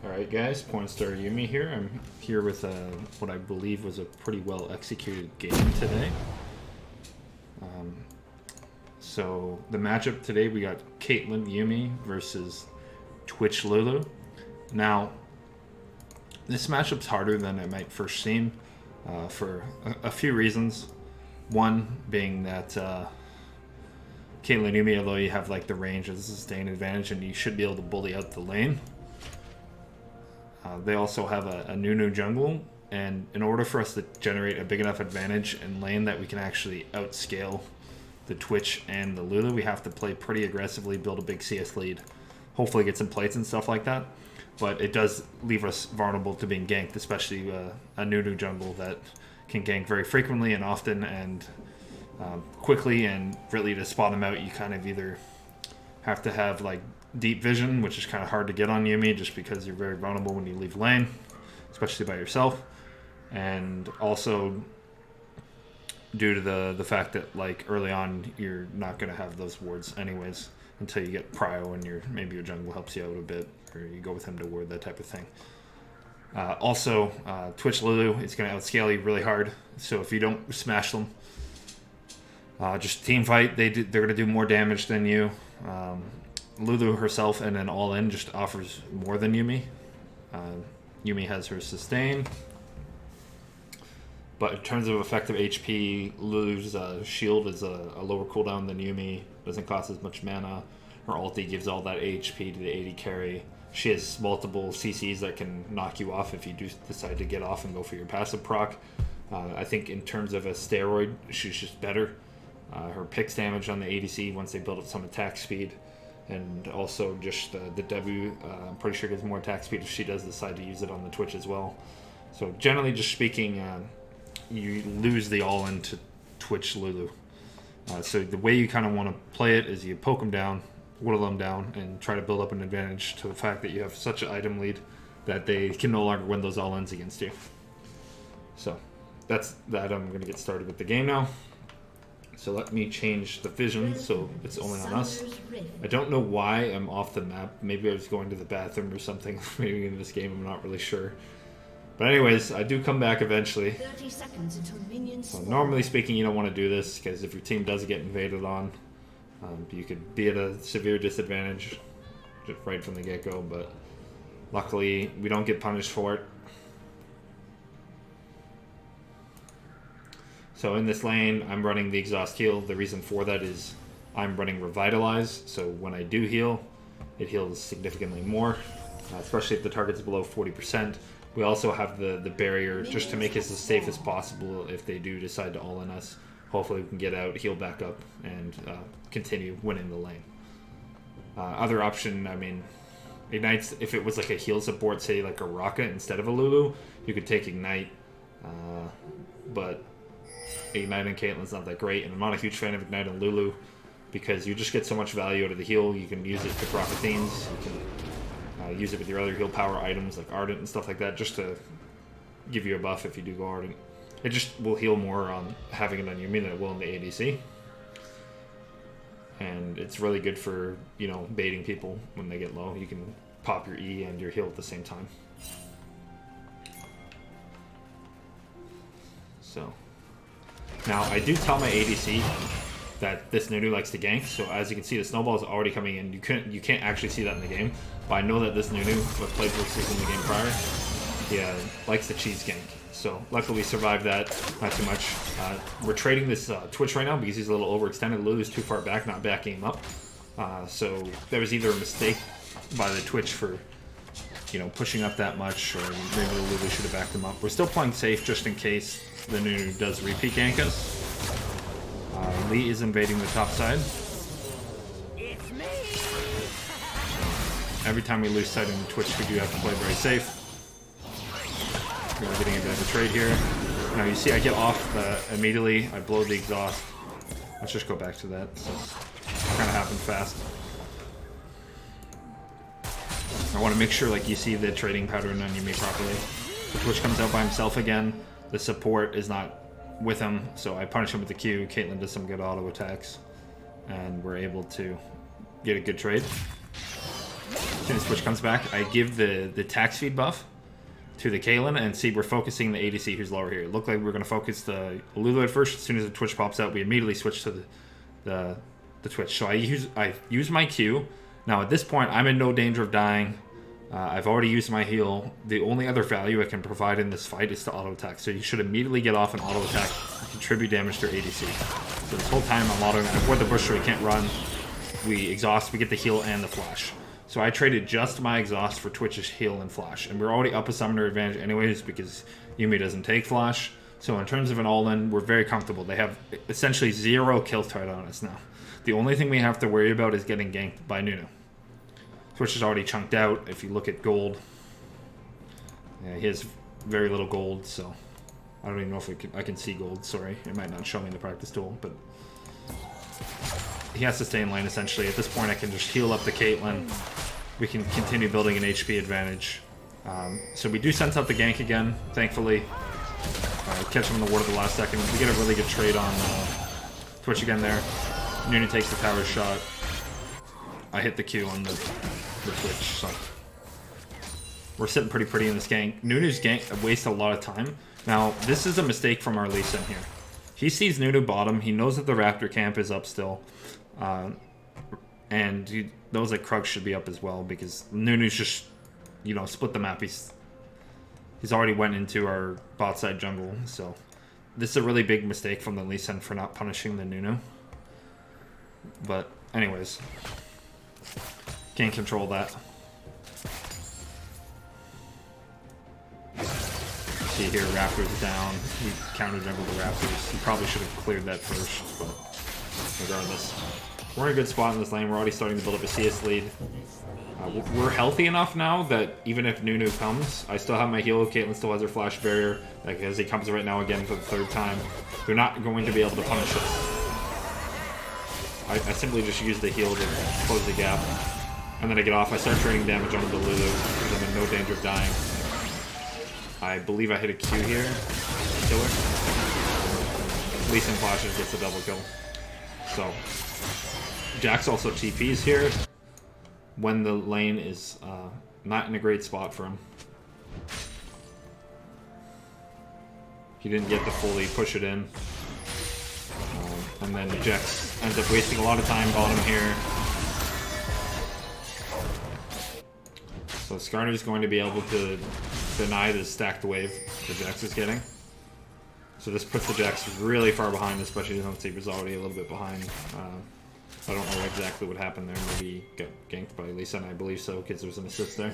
Alright guys, Pornstar Yuumi here. I'm here with what I believe was a pretty well executed game today. So the matchup today, we got Caitlyn Yuumi versus Twitch Lulu. Now, this matchup's harder than it might first seem for a few reasons. One being that Caitlyn Yuumi, although you have like the range as a sustained advantage and you should be able to bully out the lane, they also have a Nunu jungle, and in order for us to generate a big enough advantage in lane that we can actually outscale the Twitch and the Lulu, we have to play pretty aggressively, build a big CS lead, hopefully get some plates and stuff like that. But it does leave us vulnerable to being ganked, especially a Nunu jungle that can gank very frequently and often and quickly, and really to spot them out you kind of either have to have like deep vision, which is kind of hard to get on Yuumi just because you're very vulnerable when you leave lane, especially by yourself, and also due to the fact that like early on you're not going to have those wards anyways until you get prio and maybe your jungle helps you out a bit, or you go with him to ward, that type of thing. Also, Twitch Lulu is going to outscale you really hard, so if you don't smash them, just team fight, they're going to do more damage than you. Lulu herself and then all in just offers more than Yuumi. Yuumi has her sustain, but in terms of effective HP, Lulu's shield is a lower cooldown than Yuumi, doesn't cost as much mana. Her ulti gives all that HP to the AD carry. She has multiple CCs that can knock you off if you do decide to get off and go for your passive proc. I think in terms of a steroid, she's just better. Her picks damage on the ADC once they build up some attack speed, and also just the W, I'm pretty sure gives more attack speed if she does decide to use it on the Twitch as well. So generally just speaking, you lose the all-in to Twitch Lulu. So the way you kind of want to play it is you poke them down, whittle them down, and try to build up an advantage to the fact that you have such an item lead that they can no longer win those all-ins against you. So that's that. I'm going to get started with the game now. So let me change the vision so it's only on us. I don't know why I'm off the map. Maybe I was going to the bathroom or something maybe in this game, I'm not really sure. But anyways, I do come back eventually. 30 seconds until minions So normally speaking, you don't want to do this because if your team does get invaded on, you could be at a severe disadvantage just right from the get-go, but luckily we don't get punished for it. So in this lane, I'm running the exhaust heal. The reason for that is I'm running revitalize, so when I do heal, it heals significantly more, especially if the target's below 40%. We also have the barrier just to make us as safe as possible if they do decide to all-in us. Hopefully we can get out, heal back up, and continue winning the lane. Other option, I mean, Ignite's, if it was like a heal support, say like a Rocket instead of a Lulu, you could take Ignite, but Ignite and Caitlyn's not that great, and I'm not a huge fan of Ignite and Lulu because you just get so much value out of the heal. You can use it to proc themes, you can use it with your other heal power items like Ardent and stuff like that, just to give you a buff if you do go Ardent. It just will heal more on having it on Yuumi than it will in the ADC. And it's really good for, you know, baiting people when they get low. You can pop your E and your heal at the same time. So now I do tell my ADC that this Nunu likes to gank, so as you can see the snowball is already coming in. You can't actually see that in the game, but I know that this Nunu, what played versus in the game prior, he likes the cheese gank. So luckily we survived that, not too much. We're trading this Twitch right now because he's a little overextended. Lulu's too far back, not backing him up. So there was either a mistake by the Twitch for, you know, pushing up that much, or maybe Lulu should have backed him up. We're still playing safe just in case the Nunu does repeat gank us. Lee is invading the top side. Every time we lose sight in the Twitch, we do have to play very safe. We're getting a bit of a trade here. Now you see I get off immediately. I blow the exhaust. Let's just go back to that. So it kind of happened fast. I want to make sure like you see the trading pattern on Yuumi properly. The Twitch comes out by himself again. The support is not with him, so I punish him with the Q. Caitlyn does some good auto attacks, and we're able to get a good trade. As soon as Twitch comes back, I give the tax feed buff to the Caitlyn, and see, we're focusing the ADC who's lower here. It looked like we were going to focus the Lulu at first. As soon as the Twitch pops out, we immediately switch to the Twitch. So I use my Q. Now at this point, I'm in no danger of dying. I've already used my heal. The only other value I can provide in this fight is to auto attack. So you should immediately get off and auto attack, contribute damage to your ADC. So this whole time I'm autoing. I avoid the bush so he can't run. We exhaust. We get the heal and the flash. So I traded just my exhaust for Twitch's heal and flash. And we're already up a summoner advantage anyways because Yuumi doesn't take flash. So in terms of an all-in, we're very comfortable. They have essentially 0 kill threat on us now. The only thing we have to worry about is getting ganked by Nunu. Twitch is already chunked out. If you look at gold, yeah, he has very little gold, so I don't even know if I can see gold. Sorry, it might not show me in the practice tool, but he has to stay in lane essentially. At this point, I can just heal up the Caitlyn. We can continue building an HP advantage. So we do sense out the gank again, thankfully. Catch him in the ward at the last second. We get a really good trade on Twitch again there. Nunu takes the tower shot. I hit the Q on the Twitch, so we're sitting pretty in this gank. Nunu's gank wastes a lot of time. Now, this is a mistake from our Lee Sin here. He sees Nunu bottom. He knows that the Raptor camp is up still. And he knows that Krug should be up as well because Nunu's just, you know, split the map. He's already went into our bot side jungle, so this is a really big mistake from the Lee Sin for not punishing the Nunu. But anyways, can't control that. See here, Raptors down. We counter jungle the Raptors. He probably should have cleared that first, but regardless. We're in a good spot in this lane. We're already starting to build up a CS lead. We're healthy enough now that even if Nunu comes, I still have my heal. Caitlyn still has her flash barrier. Like, as he comes right now again for the 3rd time, they're not going to be able to punish us. I simply just use the heal to close the gap. And then I get off. I start trading damage onto the Lulu because I'm in no danger of dying. I believe I hit a Q here. Killer. Lee Sin flashes, gets the double kill. So, Jax also TPs here when the lane is not in a great spot for him. He didn't get to fully push it in. And then Jax ends up wasting a lot of time bottom here. So Skarner's going to be able to deny the stacked wave that Jax is getting. So this puts the Jax really far behind, especially the Hunsaber's already a little bit behind. I don't know exactly what happened there. Maybe he got ganked by Lee Sin, I believe so, because there was an assist there.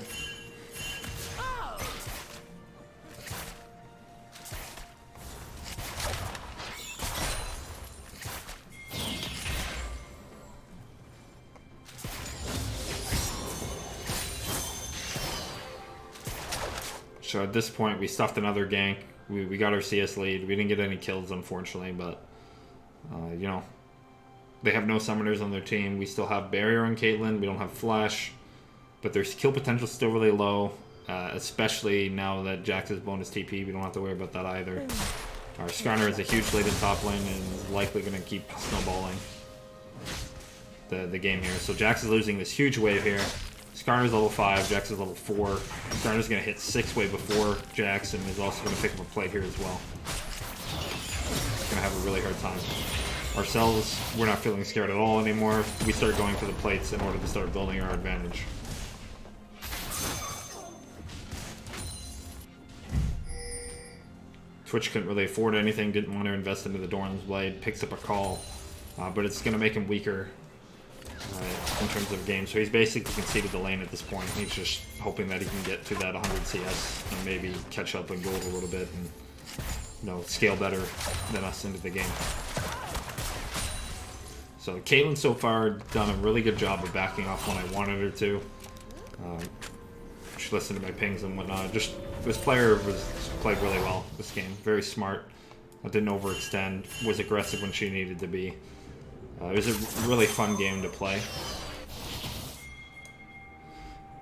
So at this point, we stuffed another gank. We got our CS lead. We didn't get any kills, unfortunately, but, you know, they have no summoners on their team. We still have Barrier on Caitlyn. We don't have Flash, but their skill potential is still really low, especially now that Jax is bonus TP. We don't have to worry about that either. Our Skarner is a huge lead in top lane and is likely going to keep snowballing the game here. So Jax is losing this huge wave here. Skarner's level 5, Jax is level 4. Skarner's going to hit 6 way before Jax and is also going to pick up a plate here as well. He's going to have a really hard time. Ourselves, we're not feeling scared at all anymore. We start going for the plates in order to start building our advantage. Twitch couldn't really afford anything, didn't want to invest into the Doran's Blade, picks up a call, but it's going to make him weaker in terms of game. So he's basically conceded the lane at this point. He's just hoping that he can get to that 100 CS and maybe catch up in gold a little bit and, you know, scale better than us into the game. So Caitlyn so far done a really good job of backing off when I wanted her to. She listened to my pings and whatnot. Just this player played really well this game. Very smart. Didn't overextend. Was aggressive when she needed to be. It was a really fun game to play.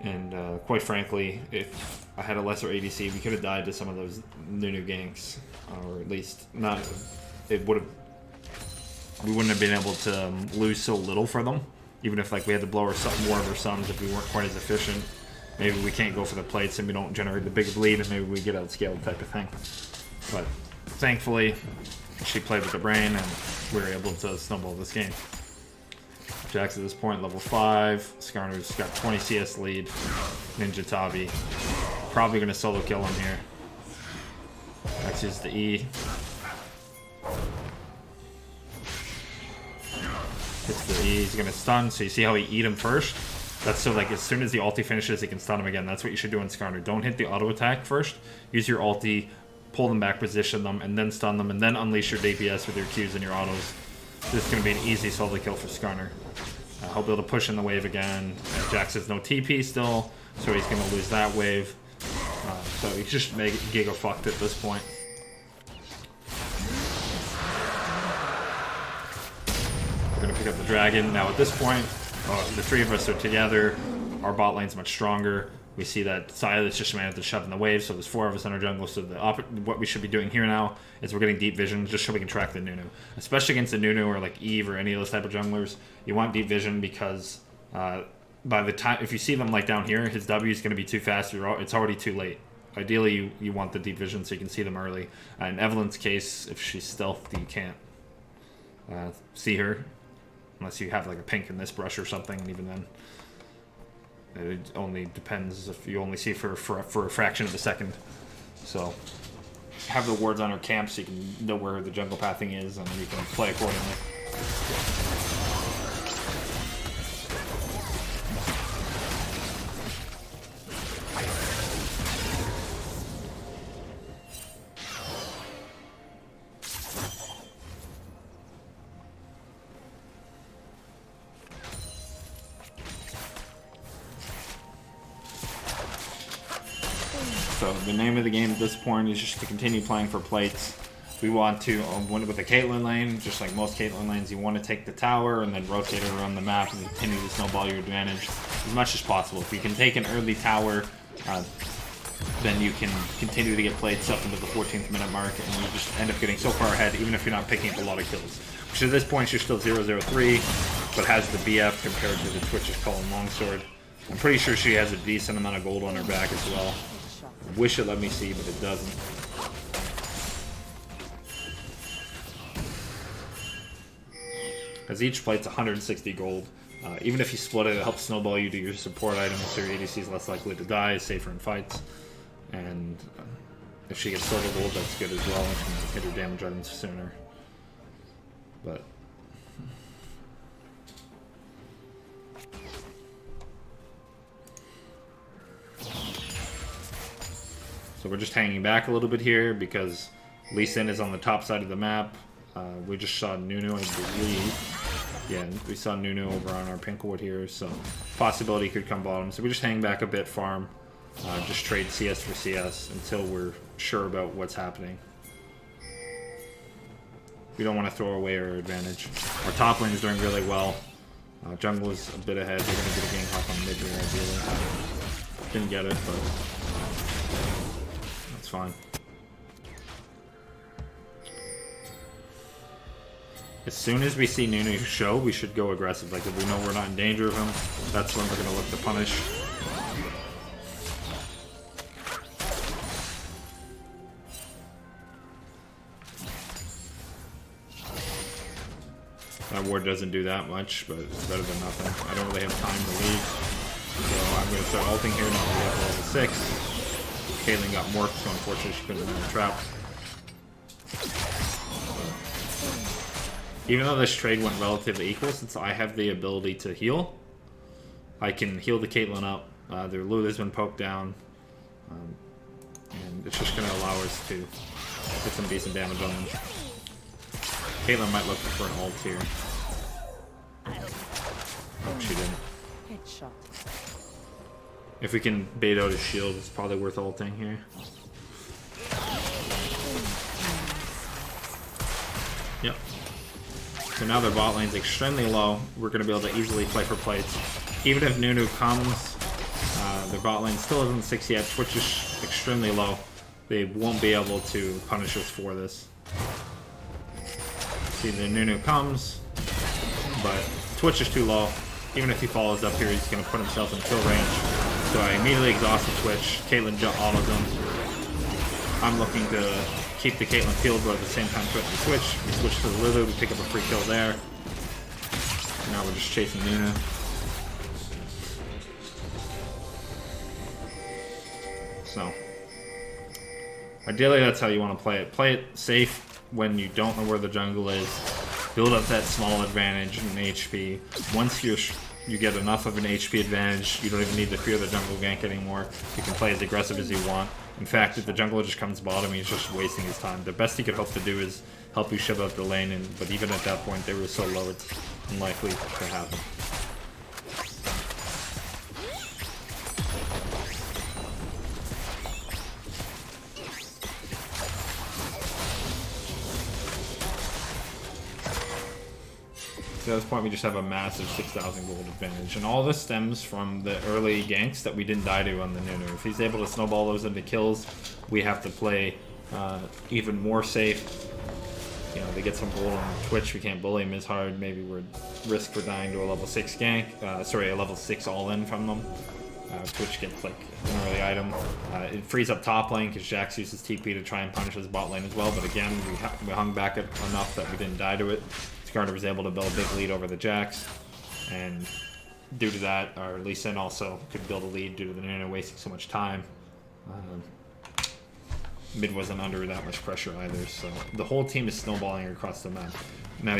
And quite frankly, if I had a lesser ADC, we could have died to some of those Nunu ganks, or at least not. It would have. We wouldn't have been able to lose so little for them Even if like we had to blow more of our sums if we weren't quite as efficient. Maybe we can't go for the plates and we don't generate the big bleed and maybe we get outscaled type of thing. But thankfully, she played with the brain and we were able to snowball this game. Jax at this point, level 5. Skarner's got 20 CS lead. Ninja Tabi. Probably going to solo kill him here. Jax uses the E. Hits the E. He's going to stun. So you see how he eat him first? That's so like as soon as the ulti finishes, he can stun him again. That's what you should do in Skarner. Don't hit the auto attack first. Use your ulti, pull them back, position them, and then stun them, and then unleash your DPS with your Qs and your autos. This is going to be an easy solo kill for Skarner. He'll be able to push in the wave again. Jax has no TP still, so he's going to lose that wave. So he's just giga fucked at this point. We're going to pick up the dragon. Now at this point, the three of us are together. Our bot lane's much stronger. We see that Silas just managed to shove in the wave, so there's 4 of us in our jungle. So what we should be doing here now is we're getting deep vision just so we can track the Nunu. Especially against the Nunu or like Eve or any of those type of junglers, you want deep vision because by the time, if you see them like down here, his W is going to be too fast. It's already too late. Ideally, you want the deep vision so you can see them early. In Evelyn's case, if she's stealthed, you can't see her. Unless you have like a pink in this brush or something, and even then. It only depends if you only see for a fraction of a second. So have the wards on her camp so you can know where the jungle pathing is and you can play accordingly. So the name of the game at this point is just to continue playing for plates. We want to, with the Caitlyn lane, just like most Caitlyn lanes, you want to take the tower and then rotate it around the map and continue to snowball your advantage as much as possible. If you can take an early tower, then you can continue to get plates up into the 14th minute mark and you just end up getting so far ahead even if you're not picking up a lot of kills. Which at this point you're still 0-0-3, but has the BF compared to the Twitch's Calling Longsword. I'm pretty sure she has a decent amount of gold on her back as well. I wish it let me see, but it doesn't. As each plate's 160 gold. Even if you split it, it helps snowball you to your support items, so your ADC is less likely to die, safer in fights. And if she gets silver gold, that's good as well. She can hit her damage items sooner. But so we're just hanging back a little bit here because Lee Sin is on the top side of the map. We just saw Nunu, I believe. Yeah, we saw Nunu over on our pink ward here, so possibility could come bottom. So we just hang back a bit, farm, just trade CS for CS until we're sure about what's happening. We don't want to throw away our advantage. Our top lane is doing really well. Jungle is a bit ahead. They're going to get a gang hop on mid here, ideally. Didn't get it, but that's fine. As soon as we see Nunu show, we should go aggressive. Like, if we know we're not in danger of him, that's when we're going to look to punish. That ward doesn't do that much, but it's better than nothing. I don't really have time to leave. So I'm going to start ulting here now that we have level 6. Caitlyn got morphed, so unfortunately she couldn't win the trap. Even though this trade went relatively equal, since I have the ability to heal, I can heal the Caitlyn up. Their Lulu's been poked down, and it's just going to allow us to get some decent damage on them. Caitlyn might look for an ult here. Oh, she didn't. Headshot. If we can bait out his shield, it's probably worth ulting here. Yep. So now their bot lane's extremely low. We're going to be able to easily play for plates. Even if Nunu comes, their bot lane still isn't 6 yet. Twitch is extremely low. They won't be able to punish us for this. See, the Nunu comes, but Twitch is too low. even if he follows up here, he's going to put himself in kill range. So I immediately exhaust the Twitch. Caitlyn autos him. I'm looking to keep the Caitlyn field, but at the same time threaten the Twitch. We switch to the Lulu, we pick up a free kill there. Now we're just chasing Nunu. So, ideally that's how you want to play it. Play it safe when you don't know where the jungle is. Build up that small advantage in HP. Once you get enough of an HP advantage, you don't even need to fear the jungle gank anymore. You can play as aggressive as you want. In fact, if the jungler just comes bottom, he's just wasting his time. The best he could hope to do is help you shove up the lane, but even at that point, they were so low, it's unlikely to happen. So at this point, we just have a massive 6,000 gold advantage. And all this stems from the early ganks that we didn't die to on the Nunu. If he's able to snowball those into kills, we have to play even more safe. You know, they get some gold on Twitch, we can't bully him as hard. Maybe we're risk for dying to a level 6 gank. Sorry, a level 6 all-in from them. Twitch gets like an early item. It frees up top lane because Jax uses TP to try and punish his bot lane as well. But again, we hung back enough that we didn't die to it. Carter was able to build a big lead over the Jax, and due to that, our Lee Sin also could build a lead due to the Nunu wasting so much time. Mid wasn't under that much pressure either, so the whole team is snowballing across the map. Now,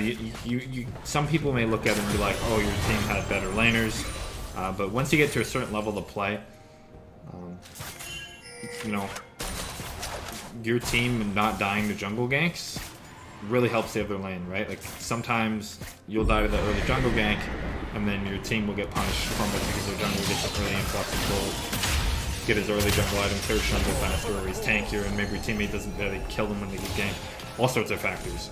some people may look at it and be like, "Oh, your team had better laners," but once you get to a certain level of play, you know, your team not dying to jungle ganks really helps the other lane, right? Like, sometimes you'll die to the early jungle gank, and then your team will get punished from it because their jungle gets an early influx of gold, get his early jungle item, third jungle faster, or he's tankier, and maybe your teammate doesn't really kill them when they get ganked. All sorts of factors.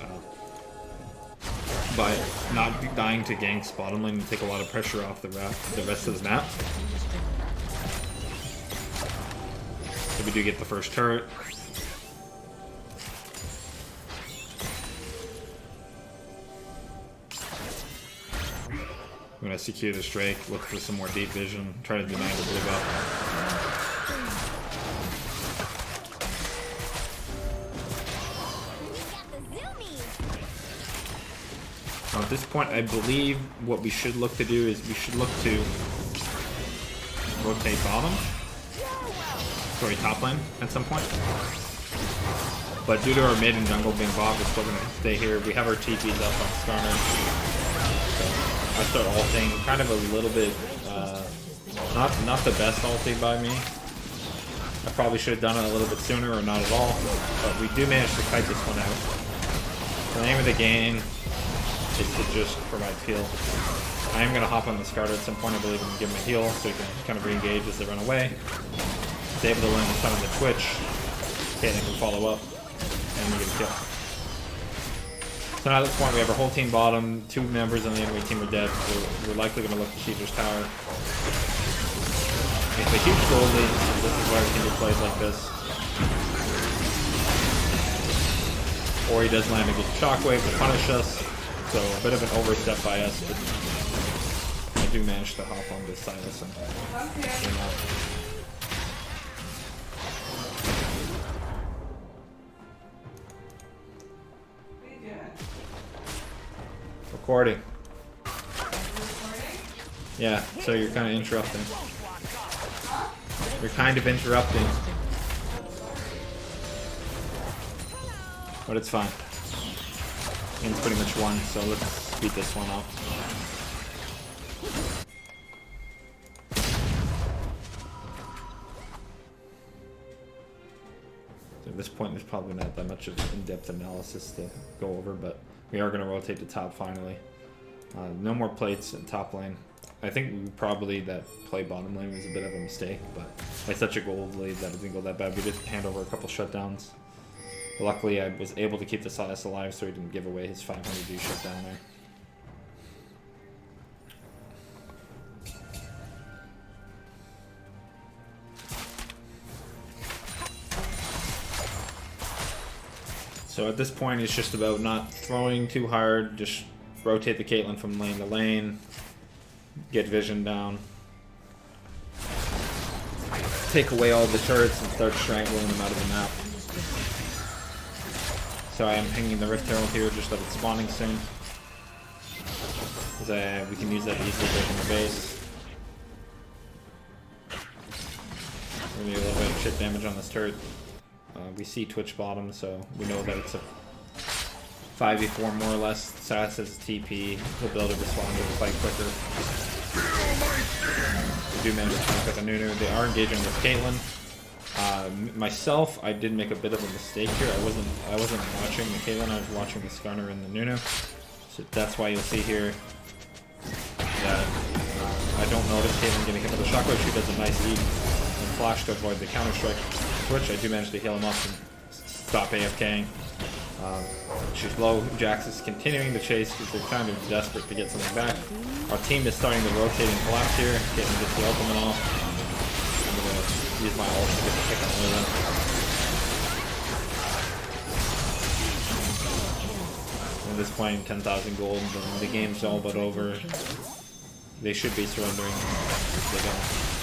By not dying to ganks bottom lane, you take a lot of pressure off the rest of the map. So we do get the first turret. I'm gonna secure this Drake, look for some more deep vision, try to deny the blue buff. Now at this point, I believe what we should look to do is we should look to rotate bottom. Sorry, top lane at some point. But due to our mid and jungle being bot, we're still gonna stay here. We have our TPs up on Skarner. I start ulting, kind of a little bit, not the best ulting by me. I probably should have done it a little bit sooner or not at all, but we do manage to kite this one out. The name of the game is to just provide heal. I am going to hop on the Skarner at some point, I believe, and give him a heal so he can kind of re-engage as they run away. He's able to land the stun on the Twitch. Caitlyn can follow up, and we get a kill. So now at this point, we have our whole team bottom, 2 members on the enemy team are dead. We're likely going to look at Caesar's tower. It's a huge goal lead, so this is why we can do plays like this. Or he does land a good shockwave to punish us, so a bit of an overstep by us, but I do manage to hop on this Silas and win out. Recording. Yeah, so you're kind of interrupting. You're kind of interrupting. But it's fine. Game's pretty much won, so let's speed this one up. So at this point, there's probably not that much of in-depth analysis to go over, but we are going to rotate to top finally. No more plates in top lane. I think probably that play bottom lane was a bit of a mistake, but by such a gold lead that it didn't go that bad. We did hand over a couple shutdowns. But luckily, I was able to keep the Silas alive so he didn't give away his 500G shutdown there. So at this point, it's just about not throwing too hard, just rotate the Caitlyn from lane to lane. get vision down, take away all the turrets and start strangling them out of the map. So I am pinging the Rift Herald here just that it's spawning soon. Because we can use that to easily break in the base. We're gonna do a little bit of shit damage on this turret. We see Twitch bottom, so we know that it's a 5v4 more or less. Sass has TP, he'll be able to respond to the fight quicker. We do manage to tank with a Nunu. They are engaging with Caitlyn. Myself, I did make a bit of a mistake here. I wasn't watching the Caitlyn, I was watching the Skarner and the Nunu. So that's why you'll see here that I don't notice Caitlyn getting hit with the shockwave. She does a nice eat and flash to avoid the counter strike. Twitch, I do manage to heal him up and stop AFKing. She's low. Jax is continuing to chase because they're kind of desperate to get something back. Our team is starting to rotate and collapse here, getting to get the ultimate off. I'm going to use my ult to get the pick on Lulu. At this point, 10,000 gold, and the game's all but over. They should be surrendering if they don't.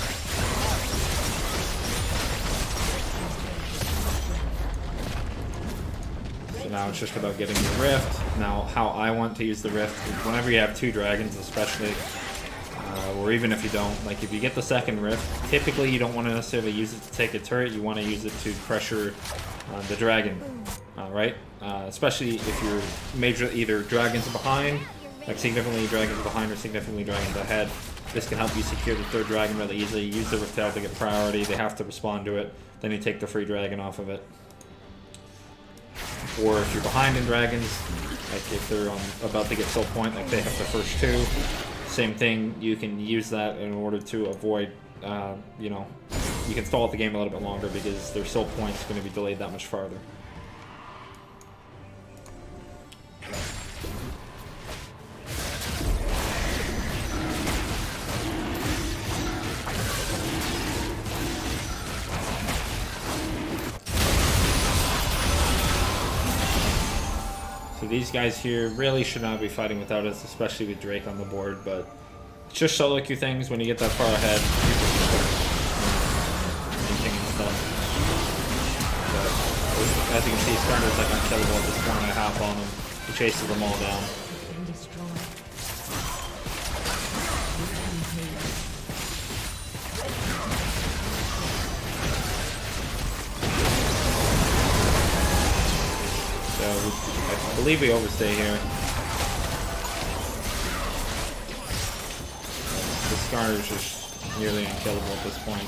Now it's just about getting the Rift. Now, how I want to use the Rift is whenever you have 2 dragons, especially, or even if you don't, like if you get the second Rift, typically you don't want to necessarily use it to take a turret, you want to use it to pressure the dragon, right? Especially if you're either dragons behind, like significantly dragons behind or significantly dragons ahead. This can help you secure the 3rd dragon really easily. Use the Rift Tail to get priority, they have to respond to it, then you take the free dragon off of it. Or if you're behind in dragons, like if they're about to get soul point, like they have the first 2, same thing, you can use that in order to avoid, you know, you can stall out the game a little bit longer because their soul point is going to be delayed that much farther. So these guys here really should not be fighting without us, especially with Drake on the board, but it's just solo queue things when you get that far ahead. But as you can see, Skarner's like unkillable at this point and a half on him. He chases them all down. So I believe we overstay here. The Skarner is just nearly unkillable at this point.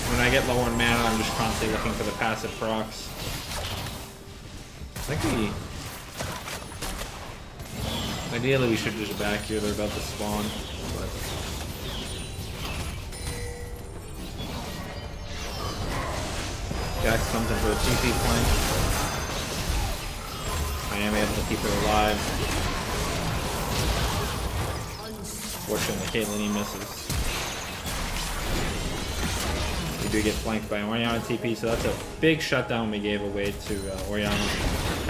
When I get low on mana, I'm just constantly looking for the passive procs. I think ideally we should just back here. They're about to spawn, but Jax comes in for a TP flank. I am able to keep her alive. Fortunately, Caitlyn misses. We do get flanked by Orianna TP, so that's a big shutdown we gave away to Orianna.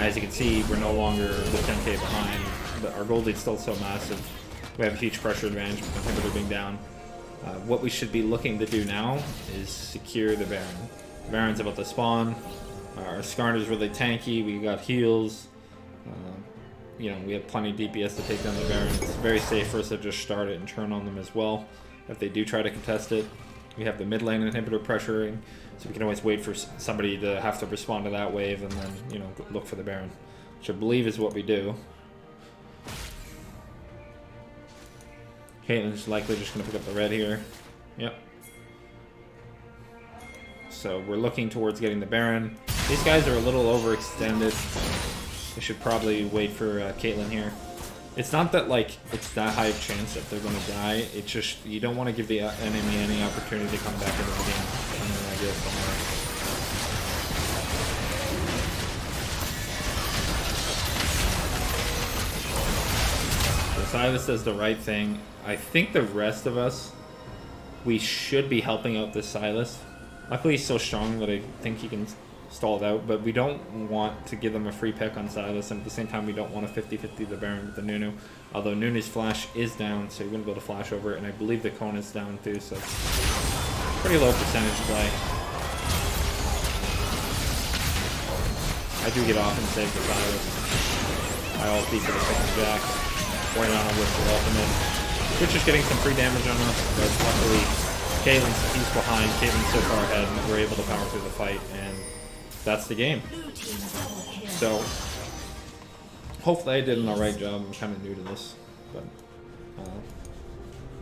As you can see, we're no longer the 10k behind, but our gold lead's still so massive. We have a huge pressure advantage with the inhibitor being down. What we should be looking to do now is secure the Baron. The Baron's about to spawn. Our Skarner's really tanky. We got heals. You know, we have plenty of DPS to take down the Baron. It's very safe for us to just start it and turn on them as well. If they do try to contest it, we have the mid lane inhibitor pressuring, so we can always wait for somebody to have to respond to that wave and then, you know, look for the Baron, which I believe is what we do. Caitlyn's likely just going to pick up the red here. Yep. So we're looking towards getting the Baron. These guys are a little overextended. I should probably wait for Caitlyn here. It's not that like it's that high of chance that they're going to die. It's just you don't want to give the enemy any opportunity to come back into the game. And then I guess so Silas does the right thing. I think the rest of us, we should be helping out this Silas. Luckily he's so strong that I think he can stall it out, but we don't want to give them a free pick on Silas, and at the same time we don't want a 50-50 the Baron with the Nunu. Although Nunu's flash is down, so he wouldn't be able to flash over it, and I believe the Cone is down too, so it's pretty low percentage play. I do get off and save the Silas. I ult for the second Jack. Oriana with the ultimate. Twitch is getting some free damage on us, but luckily he's behind. Caitlin's so far ahead, and we're able to power through the fight, and that's the game. So hopefully I did an alright job. I'm kind of new to this, but I'll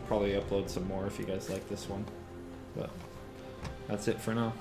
probably upload some more if you guys like this one. But that's it for now.